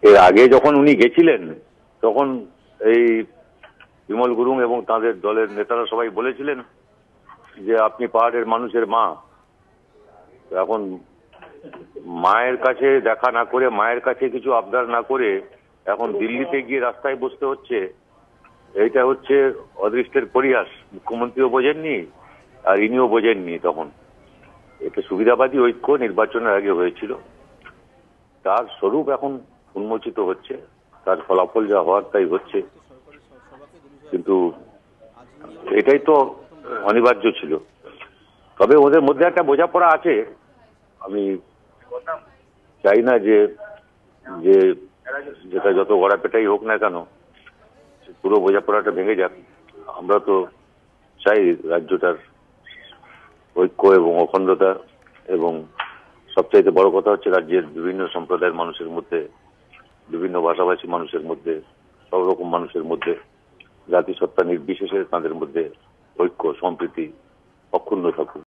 এর আগে যখন উনি গেছিলেন তখন এই বিমল গুরুং এবং তাদের দলের নেতারা সবাই বলেছিলেন যে আপনি পাহাড়ের মানুষের মা। এখন মায়ের কাছে দেখা না করে, মায়ের কাছে কিছু আবদার না করে এখন দিল্লিতে গিয়ে রাস্তায় বসতে হচ্ছে। এইটা হচ্ছে অদৃষ্টের পরিহাস। মুখ্যমন্ত্রীও বোঝেননি আর ইনিও বোঝেননি। তখন এটা সুবিধাবাদী ঐক্য নির্বাচনের আগে হয়েছিল, তার স্বরূপ এখন উন্মোচিত হচ্ছে, তার ফলাফল যা হওয়ার তাই হচ্ছে। কিন্তু এটাই তো অনিবার্য ছিল। তবে ওদের মধ্যে একটা বোঝাপড়া আছে। আমি চাই না যে যেটা যত গড়াপেটাই হোক না কেন পুরো বোঝাপড়াটা ভেঙে যাক। আমরা তো চাই রাজ্যটার ঐক্য এবং অখণ্ডতা, এবং সবচাইতে বড় কথা হচ্ছে রাজ্যের বিভিন্ন সম্প্রদায়ের মানুষের মধ্যে, বিভিন্ন ভাষাভাষী মানুষের মধ্যে, সব রকম মানুষের মধ্যে, জাতিসত্তা নির্বিশেষে তাদের মধ্যে ঐক্য সম্প্রীতি অক্ষুণ্ণ থাকুক।